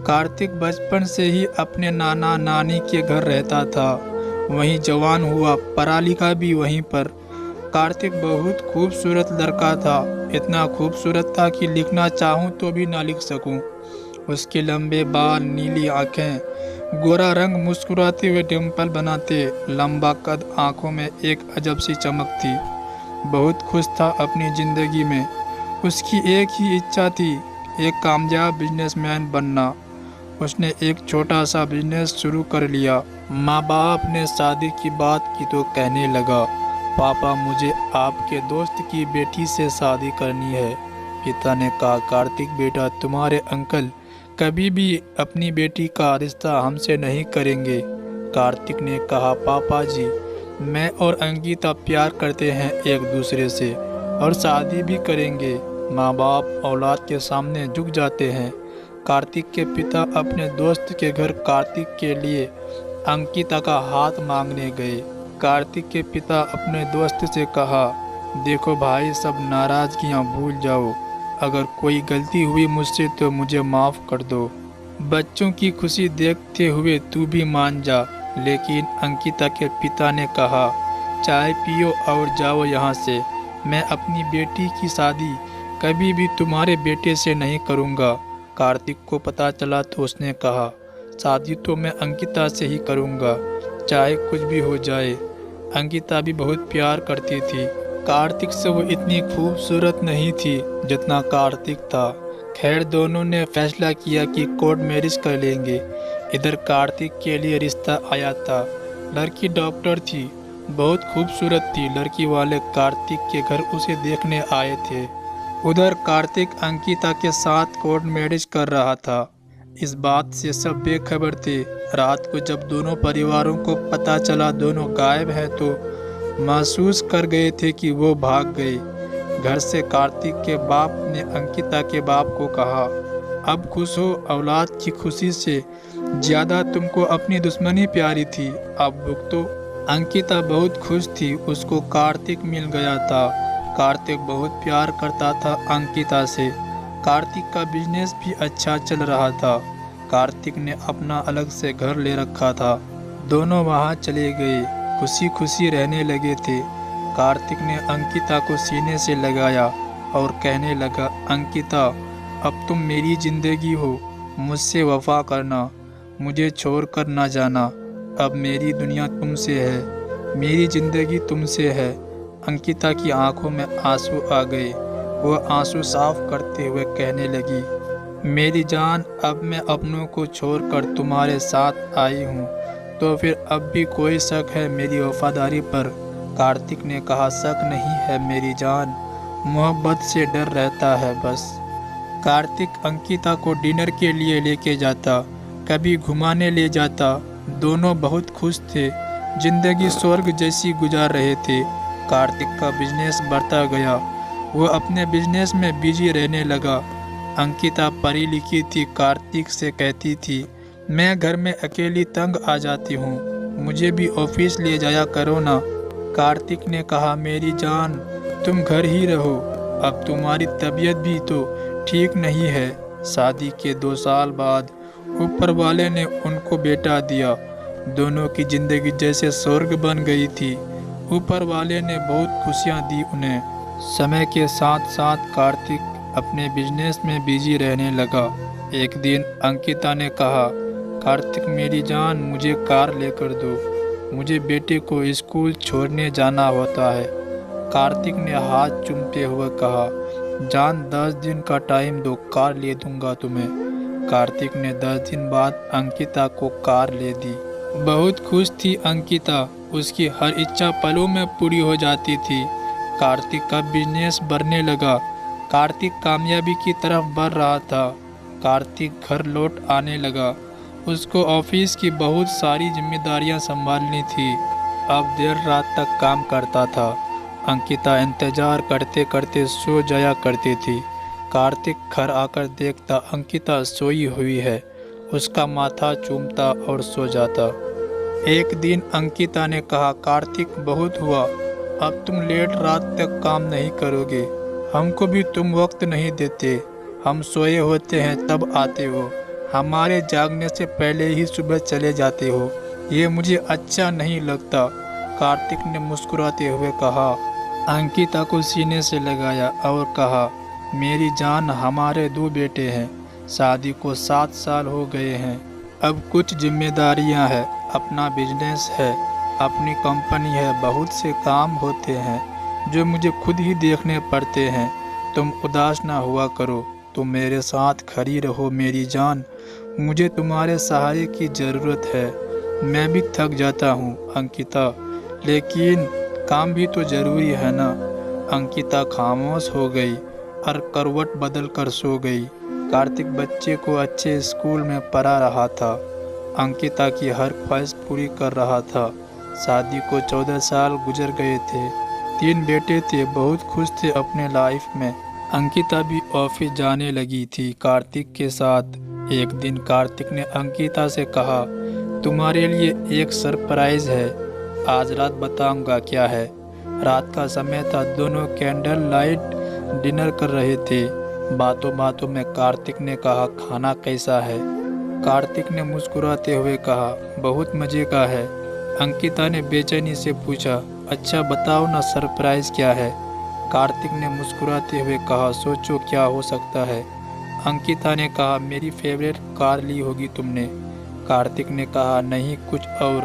कार्तिक बचपन से ही अपने नाना नानी के घर रहता था। वहीं जवान हुआ, पढ़ा लिखा भी वहीं पर। कार्तिक बहुत खूबसूरत लड़का था, इतना खूबसूरत था कि लिखना चाहूँ तो भी ना लिख सकूँ। उसके लंबे बाल, नीली आंखें, गोरा रंग मुस्कुराते हुए डिम्पल बनाते, लंबा कद, आंखों में एक अजब सी चमक थी। बहुत खुश था अपनी ज़िंदगी में। उसकी एक ही इच्छा थी, एक कामयाब बिजनेसमैन बनना। उसने एक छोटा सा बिजनेस शुरू कर लिया। माँ बाप ने शादी की बात की तो कहने लगा, पापा मुझे आपके दोस्त की बेटी से शादी करनी है। पिता ने कहा, कार्तिक बेटा, तुम्हारे अंकल कभी भी अपनी बेटी का रिश्ता हमसे नहीं करेंगे। कार्तिक ने कहा, पापा जी, मैं और अंकिता प्यार करते हैं एक दूसरे से और शादी भी करेंगे। माँ बाप औलाद के सामने झुक जाते हैं। कार्तिक के पिता अपने दोस्त के घर कार्तिक के लिए अंकिता का हाथ मांगने गए। कार्तिक के पिता अपने दोस्त से कहा, देखो भाई, सब नाराज़गियाँ भूल जाओ। अगर कोई गलती हुई मुझसे तो मुझे माफ़ कर दो। बच्चों की खुशी देखते हुए तू भी मान जा। लेकिन अंकिता के पिता ने कहा, चाय पियो और जाओ यहाँ से। मैं अपनी बेटी की शादी कभी भी तुम्हारे बेटे से नहीं करूँगा। कार्तिक को पता चला तो उसने कहा, शादी तो मैं अंकिता से ही करूँगा, चाहे कुछ भी हो जाए। अंकिता भी बहुत प्यार करती थी। कार्तिक से वो इतनी खूबसूरत नहीं थी जितना कार्तिक था। खैर, दोनों ने फैसला किया कि कोर्ट मैरिज कर लेंगे। इधर कार्तिक के लिए रिश्ता आया था। लड़की डॉक्टर थी, बहुत खूबसूरत थी। लड़की वाले कार्तिक के घर उसे देखने आए थे। उधर कार्तिक अंकिता के साथ कोर्ट मैरिज कर रहा था। इस बात से सब बेखबर थे। रात को जब दोनों परिवारों को पता चला दोनों गायब हैं तो महसूस कर गए थे कि वो भाग गए घर से। कार्तिक के बाप ने अंकिता के बाप को कहा, अब खुश हो, औलाद की खुशी से ज़्यादा तुमको अपनी दुश्मनी प्यारी थी, अब भुगतो। अंकिता बहुत खुश थी, उसको कार्तिक मिल गया था। कार्तिक बहुत प्यार करता था अंकिता से। कार्तिक का बिजनेस भी अच्छा चल रहा था। कार्तिक ने अपना अलग से घर ले रखा था। दोनों वहाँ चले गए, खुशी खुशी रहने लगे थे। कार्तिक ने अंकिता को सीने से लगाया और कहने लगा, अंकिता, अब तुम मेरी ज़िंदगी हो, मुझसे वफा करना, मुझे छोड़कर ना जाना। अब मेरी दुनिया तुमसे है, मेरी ज़िंदगी तुमसे है। अंकिता की आंखों में आंसू आ गए। वह आंसू साफ करते हुए कहने लगी, मेरी जान, अब मैं अपनों को छोड़कर तुम्हारे साथ आई हूँ, तो फिर अब भी कोई शक है मेरी वफादारी पर? कार्तिक ने कहा, शक नहीं है मेरी जान, मोहब्बत से डर रहता है बस। कार्तिक अंकिता को डिनर के लिए लेके जाता, कभी घुमाने ले जाता। दोनों बहुत खुश थे, जिंदगी स्वर्ग जैसी गुजार रहे थे। कार्तिक का बिजनेस बढ़ता गया, वो अपने बिजनेस में बिजी रहने लगा। अंकिता पढ़ी लिखी थी, कार्तिक से कहती थी, मैं घर में अकेली तंग आ जाती हूँ, मुझे भी ऑफिस ले जाया करो ना। कार्तिक ने कहा, मेरी जान, तुम घर ही रहो, अब तुम्हारी तबीयत भी तो ठीक नहीं है। शादी के 2 साल बाद ऊपर वाले ने उनको बेटा दिया। दोनों की जिंदगी जैसे स्वर्ग बन गई थी। ऊपर वाले ने बहुत खुशियाँ दी उन्हें। समय के साथ साथ कार्तिक अपने बिजनेस में बिजी रहने लगा। एक दिन अंकिता ने कहा, कार्तिक मेरी जान, मुझे कार लेकर दो, मुझे बेटे को स्कूल छोड़ने जाना होता है। कार्तिक ने हाथ चूमते हुए कहा, जान, 10 दिन का टाइम दो, कार ले दूंगा तुम्हें। कार्तिक ने 10 दिन बाद अंकिता को कार ले दी। बहुत खुश थी अंकिता, उसकी हर इच्छा पलों में पूरी हो जाती थी। कार्तिक का बिजनेस बढ़ने लगा। कार्तिक कामयाबी की तरफ बढ़ रहा था। कार्तिक घर लौट आने लगा। उसको ऑफिस की बहुत सारी जिम्मेदारियां संभालनी थी। अब देर रात तक काम करता था। अंकिता इंतजार करते करते सो जाया करती थी। कार्तिक घर आकर देखता अंकिता सोई हुई है, उसका माथा चूमता और सो जाता। एक दिन अंकिता ने कहा, कार्तिक बहुत हुआ, अब तुम लेट रात तक काम नहीं करोगे, हमको भी तुम वक्त नहीं देते, हम सोए होते हैं तब आते हो। हमारे जागने से पहले ही सुबह चले जाते हो, ये मुझे अच्छा नहीं लगता। कार्तिक ने मुस्कुराते हुए कहा। अंकिता को सीने से लगाया और कहा, मेरी जान, हमारे 2 बेटे हैं, शादी को 7 साल हो गए हैं। अब कुछ जिम्मेदारियां हैं, अपना बिजनेस है, अपनी कंपनी है, बहुत से काम होते हैं जो मुझे खुद ही देखने पड़ते हैं। तुम उदास ना हुआ करो, तुम मेरे साथ खड़ी रहो मेरी जान, मुझे तुम्हारे सहारे की ज़रूरत है। मैं भी थक जाता हूँ अंकिता, लेकिन काम भी तो ज़रूरी है ना। अंकिता खामोश हो गई और करवट बदल कर सो गई। कार्तिक बच्चे को अच्छे स्कूल में पढ़ा रहा था, अंकिता की हर ख्वाहिश पूरी कर रहा था। शादी को 14 साल गुजर गए थे, 3 बेटे थे, बहुत खुश थे अपने लाइफ में। अंकिता भी ऑफिस जाने लगी थी कार्तिक के साथ। एक दिन कार्तिक ने अंकिता से कहा, तुम्हारे लिए एक सरप्राइज है, आज रात बताऊंगा क्या है। रात का समय था, दोनों कैंडल लाइट डिनर कर रहे थे। बातों बातों में कार्तिक ने कहा, खाना कैसा है। कार्तिक ने मुस्कुराते हुए कहा, बहुत मज़े का है। अंकिता ने बेचैनी से पूछा, अच्छा बताओ ना सरप्राइज क्या है। कार्तिक ने मुस्कुराते हुए कहा, सोचो क्या हो सकता है। अंकिता ने कहा, मेरी फेवरेट कार ली होगी तुमने। कार्तिक ने कहा, नहीं कुछ और।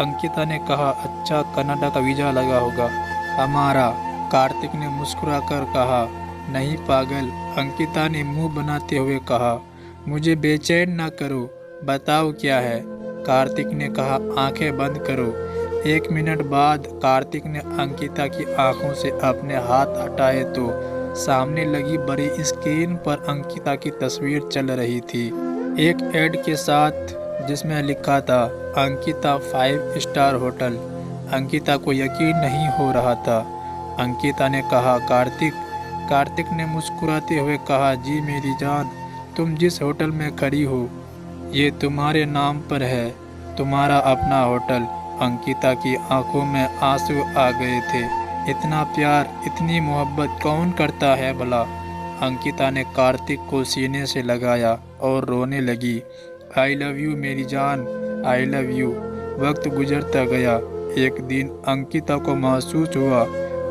अंकिता ने कहा, अच्छा कनाडा का वीज़ा लगा होगा हमारा। कार्तिक ने मुस्कुराकर कहा, नहीं पागल। अंकिता ने मुंह बनाते हुए कहा, मुझे बेचैन ना करो, बताओ क्या है। कार्तिक ने कहा, आंखें बंद करो। 1 मिनट बाद कार्तिक ने अंकिता की आंखों से अपने हाथ हटाए तो सामने लगी बड़ी स्क्रीन पर अंकिता की तस्वीर चल रही थी, एक ऐड के साथ जिसमें लिखा था, अंकिता 5 स्टार होटल। अंकिता को यकीन नहीं हो रहा था। अंकिता ने कहा, कार्तिक। कार्तिक ने मुस्कुराते हुए कहा, जी मेरी जान, तुम जिस होटल में खड़ी हो ये तुम्हारे नाम पर है, तुम्हारा अपना होटल। अंकिता की आंखों में आंसू आ गए थे। इतना प्यार, इतनी मोहब्बत कौन करता है भला। अंकिता ने कार्तिक को सीने से लगाया और रोने लगी। आई लव यू मेरी जान, आई लव यू। वक्त गुजरता गया। एक दिन अंकिता को महसूस हुआ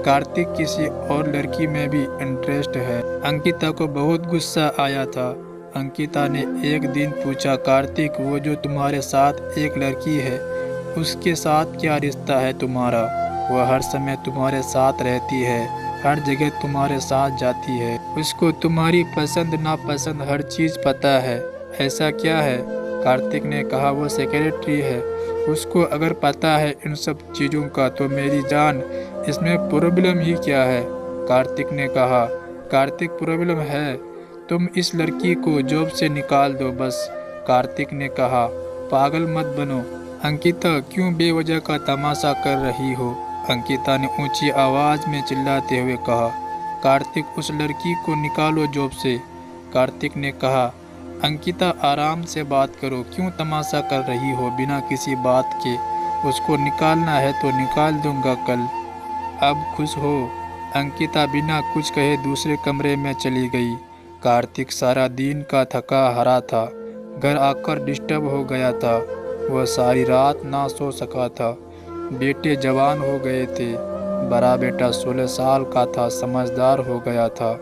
कार्तिक किसी और लड़की में भी इंटरेस्ट है। अंकिता को बहुत गुस्सा आया था। अंकिता ने एक दिन पूछा, कार्तिक, वो जो तुम्हारे साथ एक लड़की है उसके साथ क्या रिश्ता है तुम्हारा। वह हर समय तुम्हारे साथ रहती है, हर जगह तुम्हारे साथ जाती है, उसको तुम्हारी पसंद नापसंद हर चीज़ पता है, ऐसा क्या है। कार्तिक ने कहा, वो सेक्रेटरी है, उसको अगर पता है इन सब चीज़ों का तो मेरी जान इसमें प्रॉब्लम ही क्या है। कार्तिक ने कहा, कार्तिक प्रॉब्लम है, तुम इस लड़की को जॉब से निकाल दो बस। कार्तिक ने कहा, पागल मत बनो अंकिता, क्यों बेवजह का तमाशा कर रही हो। अंकिता ने ऊंची आवाज़ में चिल्लाते हुए कहा, कार्तिक उस लड़की को निकालो जॉब से। कार्तिक ने कहा, अंकिता आराम से बात करो, क्यों तमाशा कर रही हो बिना किसी बात के। उसको निकालना है तो निकाल दूंगा कल, अब खुश हो। अंकिता बिना कुछ कहे दूसरे कमरे में चली गई। कार्तिक सारा दिन का थका हारा था, घर आकर डिस्टर्ब हो गया था। वह सारी रात ना सो सका था। बेटे जवान हो गए थे। बड़ा बेटा 16 साल का था, समझदार हो गया था।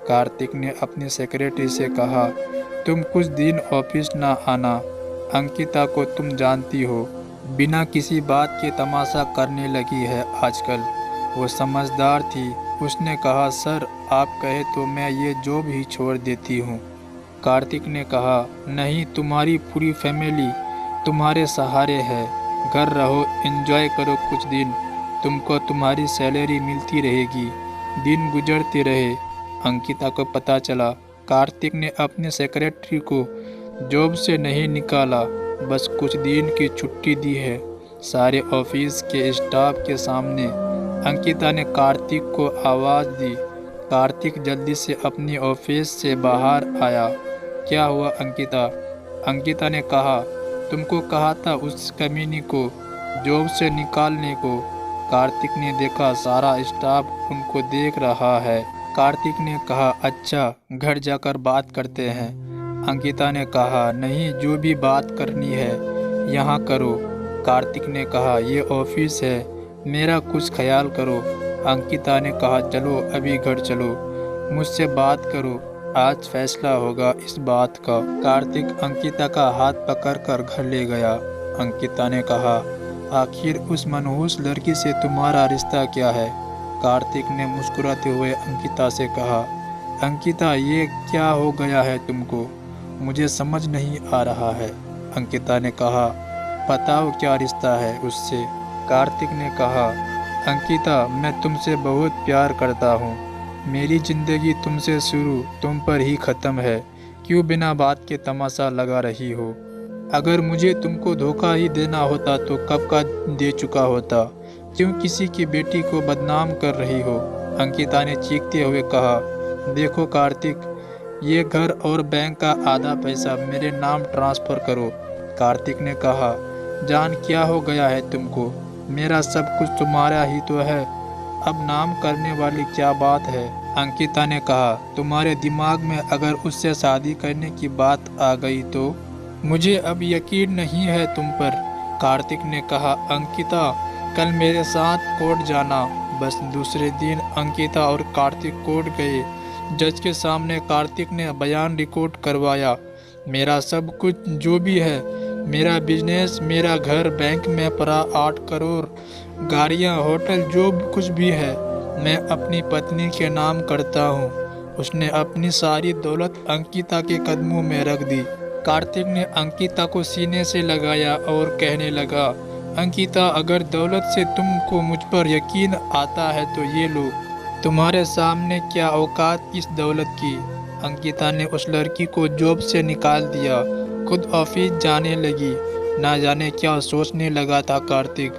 कार्तिक ने अपनी सेक्रेटरी से कहा, तुम कुछ दिन ऑफिस ना आना, अंकिता को तुम जानती हो, बिना किसी बात के तमाशा करने लगी है आजकल। वो समझदार थी। उसने कहा, सर आप कहे तो मैं ये जॉब ही छोड़ देती हूँ। कार्तिक ने कहा, नहीं, तुम्हारी पूरी फैमिली तुम्हारे सहारे है, घर रहो, एंजॉय करो कुछ दिन, तुमको तुम्हारी सैलरी मिलती रहेगी। दिन गुजरते रहे। अंकिता को पता चला कार्तिक ने अपने सेक्रेटरी को जॉब से नहीं निकाला, बस कुछ दिन की छुट्टी दी है। सारे ऑफिस के स्टाफ के सामने अंकिता ने कार्तिक को आवाज़ दी। कार्तिक जल्दी से अपनी ऑफिस से बाहर आया। क्या हुआ अंकिता? अंकिता ने कहा, तुमको कहा था उस कमीनी को जॉब से निकालने को। कार्तिक ने देखा सारा स्टाफ उनको देख रहा है। कार्तिक ने कहा, अच्छा घर जाकर बात करते हैं। अंकिता ने कहा, नहीं, जो भी बात करनी है यहाँ करो। कार्तिक ने कहा, ये ऑफिस है, मेरा कुछ ख्याल करो। अंकिता ने कहा, चलो अभी घर चलो, मुझसे बात करो, आज फैसला होगा इस बात का। कार्तिक अंकिता का हाथ पकड़कर घर ले गया। अंकिता ने कहा, आखिर उस मनहूस लड़की से तुम्हारा रिश्ता क्या है? कार्तिक ने मुस्कुराते हुए अंकिता से कहा, अंकिता, ये क्या हो गया है तुमको? मुझे समझ नहीं आ रहा है। अंकिता ने कहा, बताओ क्या रिश्ता है उससे? कार्तिक ने कहा, अंकिता, मैं तुमसे बहुत प्यार करता हूँ। मेरी ज़िंदगी तुमसे शुरू, तुम पर ही ख़त्म है। क्यों बिना बात के तमाशा लगा रही हो? अगर मुझे तुमको धोखा ही देना होता तो कब का दे चुका होता। क्यों किसी की बेटी को बदनाम कर रही हो? अंकिता ने चीखते हुए कहा, देखो कार्तिक, ये घर और बैंक का आधा पैसा मेरे नाम ट्रांसफ़र करो। कार्तिक ने कहा, जान, क्या हो गया है तुमको? मेरा सब कुछ तुम्हारा ही तो है, अब नाम करने वाली क्या बात है? अंकिता ने कहा, तुम्हारे दिमाग में अगर उससे शादी करने की बात आ गई तो? मुझे अब यकीन नहीं है तुम पर। कार्तिक ने कहा, अंकिता, कल मेरे साथ कोर्ट जाना। बस दूसरे दिन अंकिता और कार्तिक कोर्ट गए। जज के सामने कार्तिक ने बयान रिकॉर्ड करवाया। मेरा सब कुछ जो भी है, मेरा बिजनेस, मेरा घर, बैंक में पड़ा 8 करोड़, गाड़ियाँ, होटल, जो कुछ भी है, मैं अपनी पत्नी के नाम करता हूँ। उसने अपनी सारी दौलत अंकिता के कदमों में रख दी। कार्तिक ने अंकिता को सीने से लगाया और कहने लगा, अंकिता, अगर दौलत से तुमको मुझ पर यकीन आता है तो ये लो, तुम्हारे सामने क्या औकात इस दौलत की। अंकिता ने उस लड़की को जॉब से निकाल दिया, खुद ऑफिस जाने लगी। ना जाने क्या सोचने लगा था कार्तिक।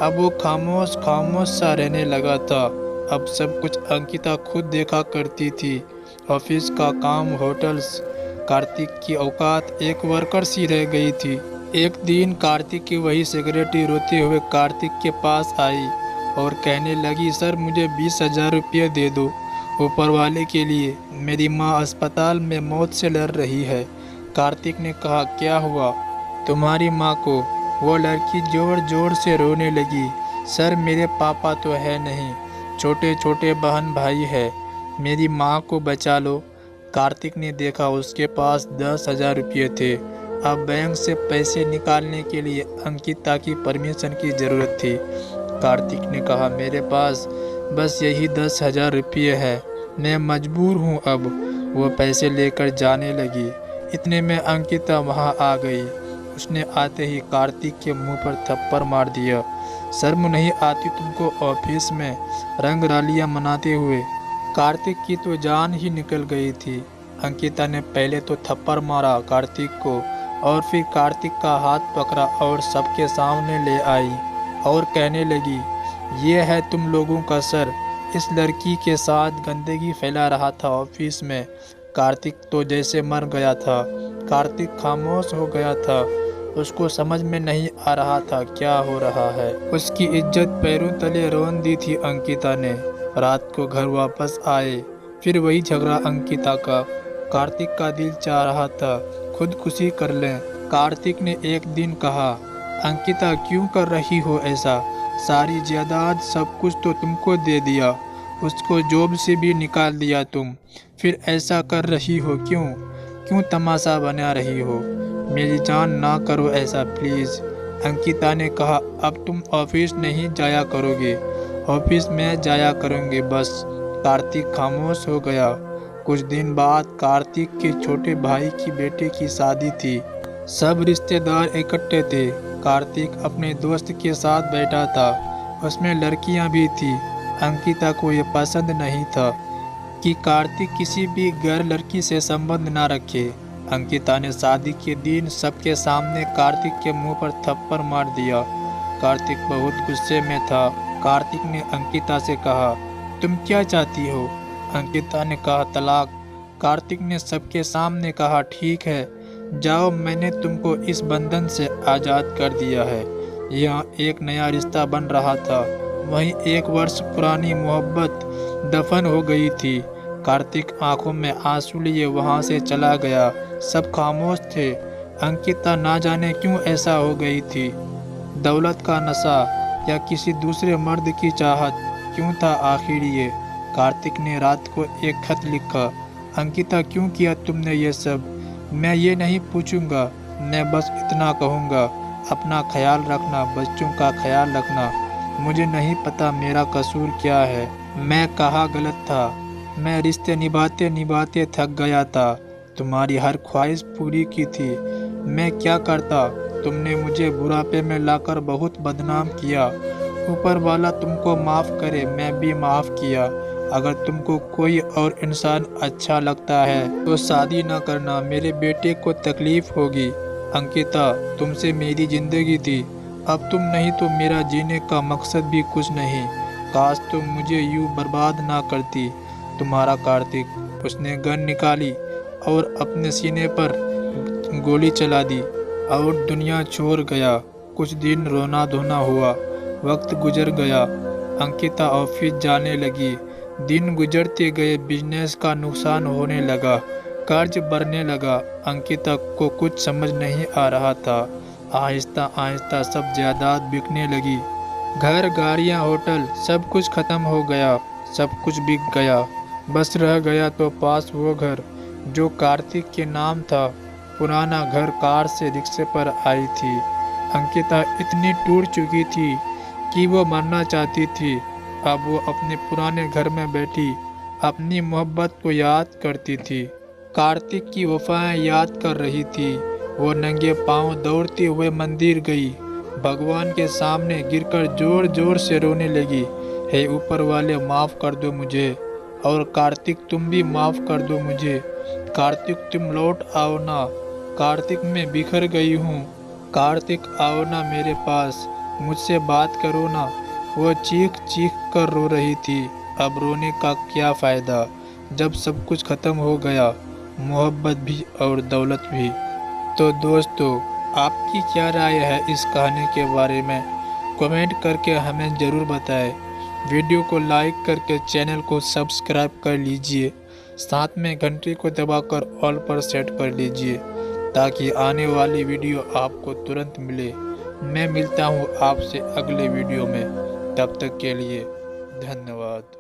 अब वो खामोश खामोश सा रहने लगा था। अब सब कुछ अंकिता खुद देखा करती थी, ऑफिस का काम, होटल्स। कार्तिक की औकात एक वर्कर सी रह गई थी। एक दिन कार्तिक की वही सेक्रेटरी रोते हुए कार्तिक के पास आई और कहने लगी, सर, मुझे 20,000 रुपये दे दो ऊपर वाले के लिए, मेरी माँ अस्पताल में मौत से लड़ रही है। कार्तिक ने कहा, क्या हुआ तुम्हारी माँ को? वो लड़की जोर जोर से रोने लगी, सर, मेरे पापा तो है नहीं, छोटे छोटे बहन भाई है, मेरी माँ को बचा लो। कार्तिक ने देखा उसके पास 10,000 रुपये थे। अब बैंक से पैसे निकालने के लिए अंकिता की परमिशन की ज़रूरत थी। कार्तिक ने कहा, मेरे पास बस यही 10,000 रुपये है, मैं मजबूर हूँ अब। वो पैसे लेकर जाने लगी। इतने में अंकिता वहाँ आ गई। उसने आते ही कार्तिक के मुंह पर थप्पड़ मार दिया। शर्म नहीं आती तुमको ऑफिस में रंग रलियां मनाते हुए? कार्तिक की तो जान ही निकल गई थी। अंकिता ने पहले तो थप्पड़ मारा कार्तिक को और फिर कार्तिक का हाथ पकड़ा और सबके सामने ले आई और कहने लगी, ये है तुम लोगों का सर, इस लड़की के साथ गंदगी फैला रहा था ऑफिस में। कार्तिक तो जैसे मर गया था। कार्तिक खामोश हो गया था। उसको समझ में नहीं आ रहा था क्या हो रहा है। उसकी इज्जत पैरों तले रौंद दी थी अंकिता ने। रात को घर वापस आए, फिर वही झगड़ा अंकिता का। कार्तिक का दिल चाह रहा था खुदकुशी कर लें। कार्तिक ने एक दिन कहा, अंकिता, क्यों कर रही हो ऐसा? सारी जायदाद सब कुछ तो तुमको दे दिया, उसको जॉब से भी निकाल दिया तुम, फिर ऐसा कर रही हो क्यों? क्यों तमाशा बना रही हो? मेरी जान, ना करो ऐसा प्लीज़। अंकिता ने कहा, अब तुम ऑफिस नहीं जाया करोगे, ऑफिस में जाया करूँगी बस। कार्तिक खामोश हो गया। कुछ दिन बाद कार्तिक के छोटे भाई की बेटे की शादी थी। सब रिश्तेदार इकट्ठे थे। कार्तिक अपने दोस्त के साथ बैठा था, उसमें लड़कियां भी थी। अंकिता को ये पसंद नहीं था कि कार्तिक किसी भी गैर लड़की से संबंध ना रखे। अंकिता ने शादी के दिन सबके सामने कार्तिक के मुंह पर थप्पड़ मार दिया। कार्तिक बहुत गुस्से में था। कार्तिक ने अंकिता से कहा, तुम क्या चाहती हो? अंकिता ने कहा, तलाक। कार्तिक ने सबके सामने कहा, ठीक है, जाओ, मैंने तुमको इस बंधन से आज़ाद कर दिया है। यहाँ एक नया रिश्ता बन रहा था, वहीं 1 वर्ष पुरानी मोहब्बत दफन हो गई थी। कार्तिक आंखों में आंसू लिए वहाँ से चला गया। सब खामोश थे। अंकिता ना जाने क्यों ऐसा हो गई थी। दौलत का नशा या किसी दूसरे मर्द की चाहत, क्यों था आखिर ये? कार्तिक ने रात को एक खत लिखा। अंकिता, क्यों किया तुमने ये सब? मैं ये नहीं पूछूंगा, मैं बस इतना कहूँगा, अपना ख्याल रखना, बच्चों का ख्याल रखना। मुझे नहीं पता मेरा कसूर क्या है, मैं कहाँ गलत था। मैं रिश्ते निभाते निभाते थक गया था, तुम्हारी हर ख्वाहिश पूरी की थी। मैं क्या करता? तुमने मुझे बुढ़ापे में लाकर बहुत बदनाम किया। ऊपर वाला तुमको माफ़ करे, मैं भी माफ़ किया। अगर तुमको कोई और इंसान अच्छा लगता है तो शादी ना करना, मेरे बेटे को तकलीफ होगी। अंकिता, तुमसे मेरी ज़िंदगी थी, अब तुम नहीं तो मेरा जीने का मकसद भी कुछ नहीं। काश तुम मुझे यूँ बर्बाद ना करती। तुम्हारा कार्तिक। उसने गन निकाली और अपने सीने पर गोली चला दी और दुनिया छोड़ गया। कुछ दिन रोना धोना हुआ, वक्त गुजर गया। अंकिता ऑफिस जाने लगी। दिन गुजरते गए, बिजनेस का नुकसान होने लगा, कर्ज बढ़ने लगा। अंकिता को कुछ समझ नहीं आ रहा था। आहिस्ता आहिस्ता सब जायदाद बिकने लगी। घर, गाड़ियाँ, होटल, सब कुछ खत्म हो गया, सब कुछ बिक गया। बस रह गया तो पास वो घर जो कार्तिक के नाम था। पुराना घर, कार से रिक्शे पर आई थी। अंकिता इतनी टूट चुकी थी कि वो मरना चाहती थी। अब वो अपने पुराने घर में बैठी अपनी मोहब्बत को याद करती थी। कार्तिक की वफाएं याद कर रही थी। वो नंगे पांव दौड़ते हुए मंदिर गई। भगवान के सामने गिरकर जोर जोर से रोने लगी। हे ऊपर वाले, माफ़ कर दो मुझे, और कार्तिक तुम भी माफ़ कर दो मुझे। कार्तिक तुम लौट आओ ना। कार्तिक मैं बिखर गई हूँ। कार्तिक आओ ना मेरे पास, मुझसे बात करो ना। वो चीख चीख कर रो रही थी। अब रोने का क्या फ़ायदा जब सब कुछ ख़त्म हो गया, मोहब्बत भी और दौलत भी। तो दोस्तों, आपकी क्या राय है इस कहानी के बारे में? कमेंट करके हमें ज़रूर बताएं। वीडियो को लाइक करके चैनल को सब्सक्राइब कर लीजिए। साथ में घंटी को दबाकर ऑल पर सेट कर लीजिए ताकि आने वाली वीडियो आपको तुरंत मिले। मैं मिलता हूँ आपसे अगले वीडियो में। तब तक के लिए धन्यवाद।